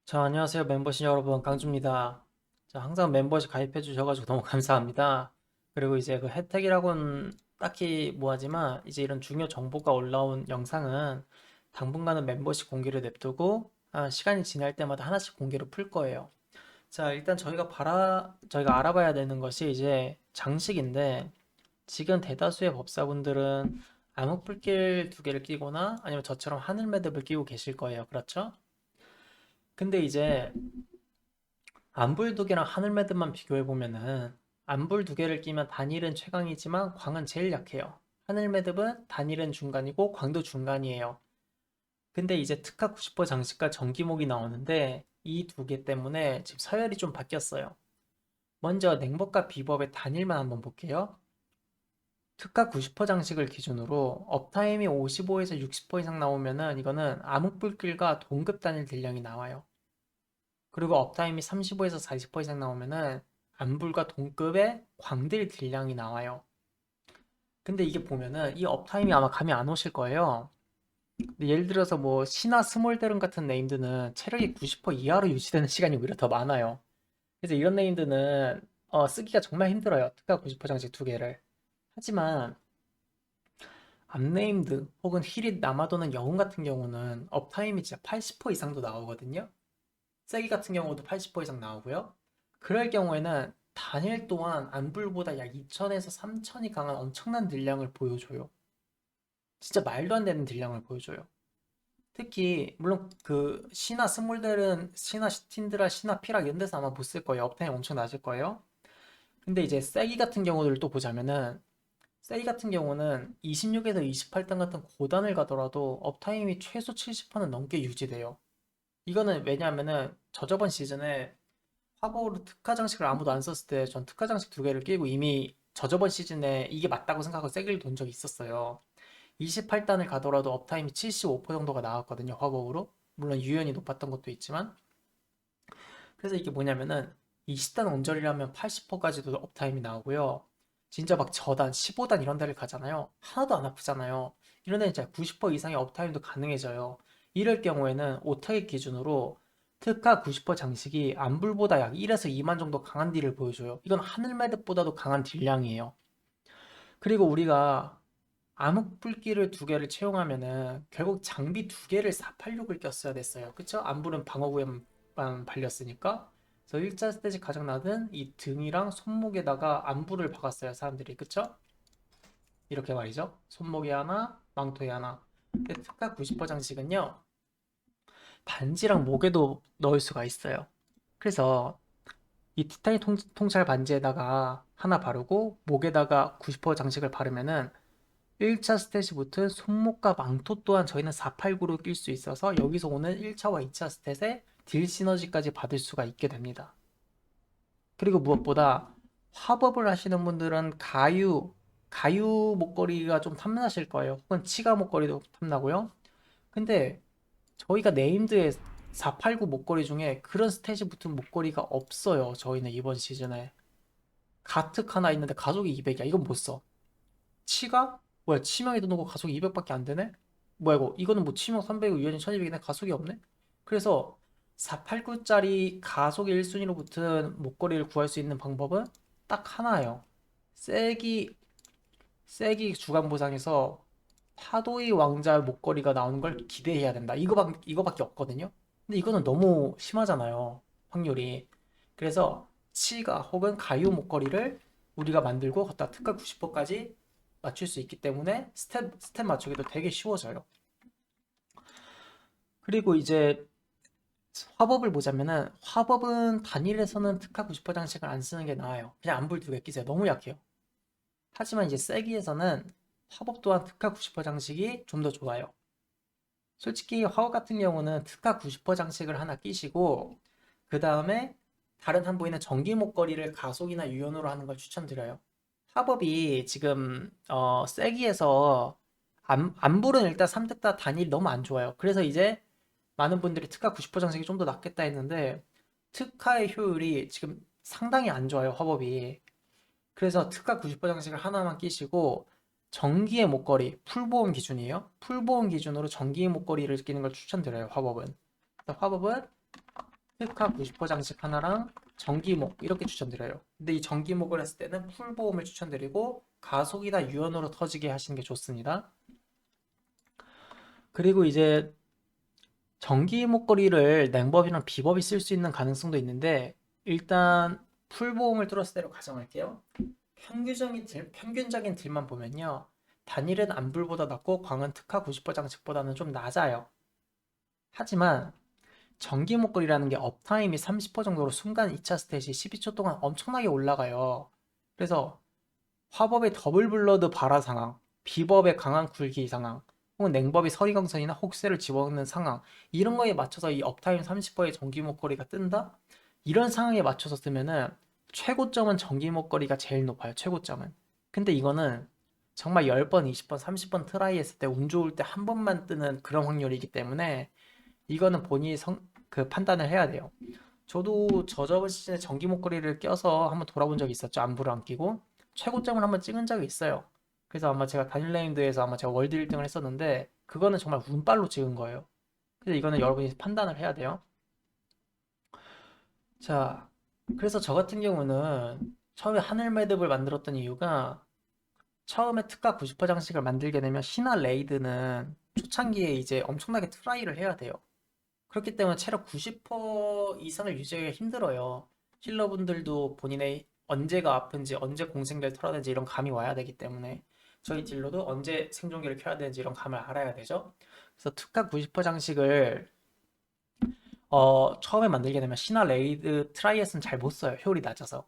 자, 안녕하세요. 멤버십 여러분, 강주입니다. 자, 항상 멤버십 가입해 주셔가지고 너무 감사합니다. 그리고 이제 그 혜택이라고는 딱히 뭐하지만, 이제 이런 중요 정보가 올라온 영상은 당분간은 멤버십 공개를 냅두고, 시간이 지날 때마다 하나씩 공개로 풀 거예요. 자, 일단 저희가 알아봐야 되는 것이 이제 장식인데, 지금 대다수의 법사분들은 암흑불길 두 개를 끼거나 아니면 저처럼 하늘 매듭을 끼고 계실 거예요. 그렇죠? 근데 이제 안불 두 개랑 하늘 매듭만 비교해 보면은 안불 두 개를 끼면 단일은 최강이지만 광은 제일 약해요. 하늘 매듭은 단일은 중간이고 광도 중간이에요. 근데 이제 특화 90% 장식과 전기목이 나오는데 이 두 개 때문에 지금 서열이 좀 바뀌었어요. 먼저 냉법과 비법의 단일만 한번 볼게요. 특화 90% 장식을 기준으로 업타임이 55에서 60% 이상 나오면은 이거는 암흑불길과 동급 단일 딜량이 나와요. 그리고 업타임이 35에서 40% 이상 나오면은 안불과 동급의 광들 딜량이 나와요. 근데 이게 보면은 이 업타임이 아마 감이 안 오실 거예요. 근데 예를 들어서 뭐 신화 스몰데른 같은 네임드는 체력이 90% 이하로 유지되는 시간이 오히려 더 많아요. 그래서 이런 네임드는 쓰기가 정말 힘들어요. 특가 90% 장식 두 개를. 하지만 암네임드 혹은 힐이 남아도는 영웅 같은 경우는 업타임이 진짜 80% 이상도 나오거든요. 세기 같은 경우도 80% 이상 나오고요. 그럴 경우에는 단일 또한 안불보다 약 2000에서 3000이 강한 엄청난 딜량을 보여줘요. 진짜 말도 안 되는 딜량을 보여줘요. 특히 물론 그 신화 스몰델은 신화 시틴드라 신화 피락 이런 데서 아마 못 쓸 거예요. 업타임 엄청 낮을 거예요. 근데 이제 세기 같은 경우를 또 보자면은 세기 같은 경우는 26에서 28단 같은 고단을 가더라도 업타임이 최소 70%는 넘게 유지돼요. 이거는 왜냐하면은 저저번 시즌에 화보로 특화 장식을 아무도 안 썼을 때 전 특화 장식 두 개를 끼고 이미 저저번 시즌에 이게 맞다고 생각하고 세기를 돈 적이 있었어요. 28단을 가더라도 업타임이 75% 정도가 나왔거든요, 화보로. 물론 유연이 높았던 것도 있지만. 그래서 이게 뭐냐면은 20단 언저리라면 80%까지도 업타임이 나오고요. 진짜 막 저단, 15단 이런 데를 가잖아요. 하나도 안 아프잖아요. 이런 데는 진짜 90% 이상의 업타임도 가능해져요. 이럴 경우에는 오타겟 기준으로 특화 90% 장식이 안불보다 약 1에서 2만 정도 강한 딜을 보여줘요. 이건 하늘매듭보다도 강한 딜량이에요. 그리고 우리가 암흑불길을 두 개를 채용하면은 결국 장비 두 개를 486을 꼈어야 됐어요. 그쵸? 안불은 방어구에만 발렸으니까. 그래서 일자 스탯이 가장 낮은 이 등이랑 손목에다가 안불을 박았어요, 사람들이. 그쵸? 이렇게 말이죠. 손목에 하나, 망토에 하나. 근데 특가 90% 장식은요, 반지랑 목에도 넣을 수가 있어요. 그래서 이 티타닉 통찰 반지에다가 하나 바르고 목에다가 90% 장식을 바르면은 1차 스탯이 붙은 손목과 망토 또한 저희는 489로 낄 수 있어서 여기서 오는 1차와 2차 스탯의 딜 시너지까지 받을 수가 있게 됩니다. 그리고 무엇보다 화법을 하시는 분들은 가유 목걸이가 좀 탐나실 거예요. 혹은 치가 목걸이도 탐나고요. 근데 저희가 네임드에 489 목걸이 중에 그런 스탯이 붙은 목걸이가 없어요. 저희는 이번 시즌에. 가특 하나 있는데 가속이 200이야. 이건 못 써. 치가? 뭐야, 치명에도 놓고 가속이 200밖에 안 되네? 뭐야, 이거는 뭐 치명 300, 유연이 1200이네? 가속이 없네? 그래서 489짜리 가속 1순위로 붙은 목걸이를 구할 수 있는 방법은 딱 하나예요. 세기, 세기 주간 보상에서 파도의 왕자 목걸이가 나오는 걸 기대해야 된다. 이거밖에 없거든요? 근데 이거는 너무 심하잖아요. 확률이. 그래서 치가 혹은 가유 목걸이를 우리가 만들고 갖다 특가 90%까지 맞출 수 있기 때문에 스텝 맞추기도 되게 쉬워져요. 그리고 이제 화법을 보자면은 화법은 단일에서는 특화 90% 장식을 안 쓰는 게 나아요. 그냥 안불 두 개 끼세요. 너무 약해요. 하지만 이제 세기에서는 화법 또한 특화 90% 장식이 좀 더 좋아요. 솔직히 화법 같은 경우는 특화 90% 장식을 하나 끼시고 그 다음에 다른 한 부위는 전기 목걸이를 가속이나 유연으로 하는 걸 추천드려요. 화법이 지금 세기에서 안불은 일단 3대 단일이 너무 안 좋아요. 그래서 이제 많은 분들이 특화 90% 장식이 좀 더 낫겠다 했는데 특화의 효율이 지금 상당히 안 좋아요, 화법이. 그래서 특가 90% 장식을 하나만 끼시고 전기의 목걸이, 풀보험 기준이에요. 풀보험 기준으로 전기의 목걸이를 끼는 걸 추천드려요, 화법은. 화법은 특화 90% 장식 하나랑 정기목 이렇게 추천드려요. 근데 이 정기목을 했을 때는 풀보험을 추천드리고 가속이나 유연으로 터지게 하시는 게 좋습니다. 그리고 이제 전기 목걸이를 냉법이랑 비법이 쓸 수 있는 가능성도 있는데 일단 풀보험을 뚫었을 때로 가정할게요. 평균적인 딜만 보면요. 단일은 안불보다 낮고 광은 특화 90% 장식보다는 좀 낮아요. 하지만 전기 목걸이라는 게 업타임이 30% 정도로 순간 2차 스탯이 12초 동안 엄청나게 올라가요. 그래서 화법의 더블 블러드 발화 상황, 비법의 강한 굴기 상황, 혹은 냉법이 서리강선이나 혹세를 집어넣는 상황 이런 거에 맞춰서 이 업타임 30%의 전기 목걸이가 뜬다? 이런 상황에 맞춰서 쓰면은 최고점은 전기 목걸이가 제일 높아요. 최고점은. 근데 이거는 정말 10번, 20번, 30번 트라이 했을 때 운 좋을 때 한 번만 뜨는 그런 확률이기 때문에 이거는 본인이 그 판단을 해야 돼요. 저도 저저번 시즌에 전기 목걸이를 껴서 한번 돌아본 적이 있었죠. 안부를 안 끼고. 최고점을 한번 찍은 적이 있어요. 그래서 아마 제가 다닐레인드에서 아마 제가 월드 1등을 했었는데 그거는 정말 운빨로 찍은 거예요. 그래서 이거는 여러분이 판단을 해야 돼요. 자, 그래서 저 같은 경우는 처음에 하늘 매듭을 만들었던 이유가 처음에 특가 90% 장식을 만들게 되면 신화 레이드는 초창기에 이제 엄청나게 트라이를 해야 돼요. 그렇기 때문에 체력 90% 이상을 유지하기가 힘들어요. 힐러분들도 본인의 언제가 아픈지, 언제 공생기를 털어야 되는지 이런 감이 와야 되기 때문에 저희 딜러도 언제 생존기를 켜야 되는지 이런 감을 알아야 되죠. 그래서 특가 90% 장식을 처음에 만들게 되면 신화 레이드 트라이엇은 잘 못 써요. 효율이 낮아서.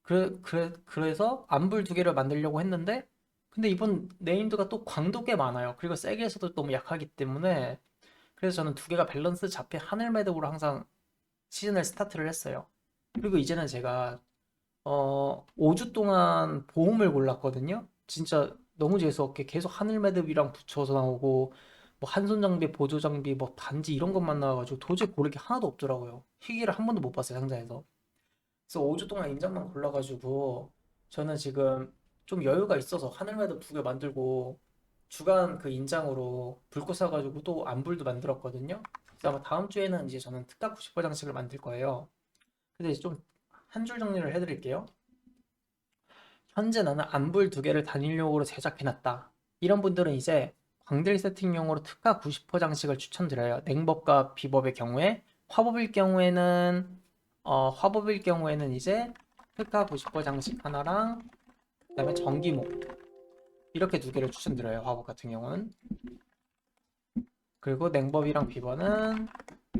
그래서 안불 두 개를 만들려고 했는데 근데 이번 네임드가 또 광도 꽤 많아요. 그리고 세계에서도 너무 약하기 때문에 그래서 저는 두 개가 밸런스 잡힌 하늘 매듭으로 항상 시즌을 스타트를 했어요. 그리고 이제는 제가 5주 동안 보험을 골랐거든요. 진짜 너무 재수없게 계속 하늘 매듭이랑 붙여서 나오고 뭐 한손 장비, 보조 장비, 뭐 반지 이런 것만 나와가지고 도저히 고를 게 하나도 없더라고요. 희귀를 한 번도 못 봤어요, 상자에서. 그래서 5주 동안 인장만 골라가지고 저는 지금 좀 여유가 있어서 하늘 매듭 두 개 만들고 주간 그 인장으로 불꽃 사가지고 또 안불도 만들었거든요. 그래서 아마 다음 주에는 이제 저는 특가 90% 장식을 만들 거예요. 근데 이제 좀 한 줄 정리를 해드릴게요. 현재 나는 안불 두 개를 단일용으로 제작해놨다. 이런 분들은 이제 광들 세팅용으로 특가 90% 장식을 추천드려요. 냉법과 비법의 경우에 화법일 경우에는 이제 특가 90% 장식 하나랑 그다음에 전기목 이렇게 두 개를 추천드려요. 화법 같은 경우는. 그리고 냉법이랑 비법은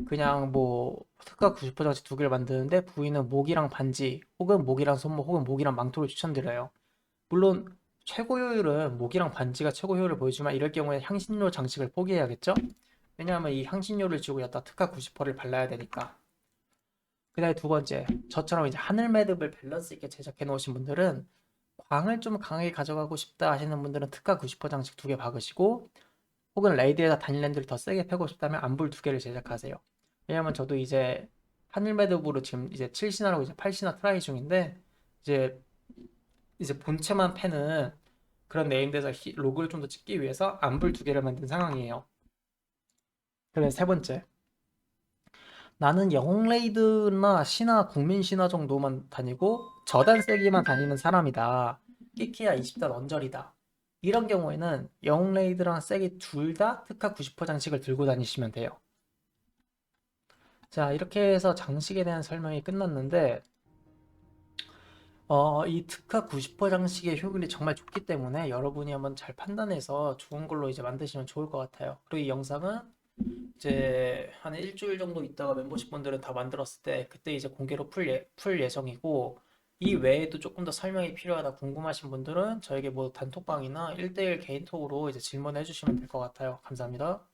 그냥 뭐 특가 90%짜리 두 개를 만드는데 부위는 목이랑 반지 혹은 목이랑 손목 혹은 목이랑 망토를 추천드려요. 물론 최고 효율은 목이랑 반지가 최고 효율을 보여주지만 이럴 경우에 향신료 장식을 포기해야겠죠? 왜냐하면 이 향신료를 지고 갖다 특가 90%를 발라야 되니까. 그 다음에 두 번째, 저처럼 이제 하늘 매듭을 밸런스 있게 제작해 놓으신 분들은 광을 좀 강하게 가져가고 싶다 하시는 분들은 특가 90% 장식 두 개 박으시고 혹은 레이드에다 단일랜드를 더 세게 펴고 싶다면 안불 두 개를 제작하세요. 왜냐면 저도 이제 하늘 매듭으로 지금 이제 7신화라고 이제 8신화 트라이 중인데 이제 본체만 패는 그런 네임드에서 로그를 좀 더 찍기 위해서 안불 두 개를 만든 상황이에요. 그래서 세 번째, 나는 영웅 레이드나 신화, 국민 신화 정도만 다니고 저단 세기만 다니는 사람이다. 끼키야 20단 언저리다. 이런 경우에는 영웅 레이드랑 세기 둘 다 특화 90% 장식을 들고 다니시면 돼요. 자, 이렇게 해서 장식에 대한 설명이 끝났는데 이 특화 90% 장식의 효율이 정말 좋기 때문에 여러분이 한번 잘 판단해서 좋은 걸로 이제 만드시면 좋을 것 같아요. 그리고 이 영상은 이제 한 일주일 정도 있다가 멤버십 분들은 다 만들었을 때 그때 이제 공개로 풀 예정이고 이 외에도 조금 더 설명이 필요하다 궁금하신 분들은 저에게 뭐 단톡방이나 1대1 개인톡으로 이제 질문해 주시면 될 것 같아요. 감사합니다.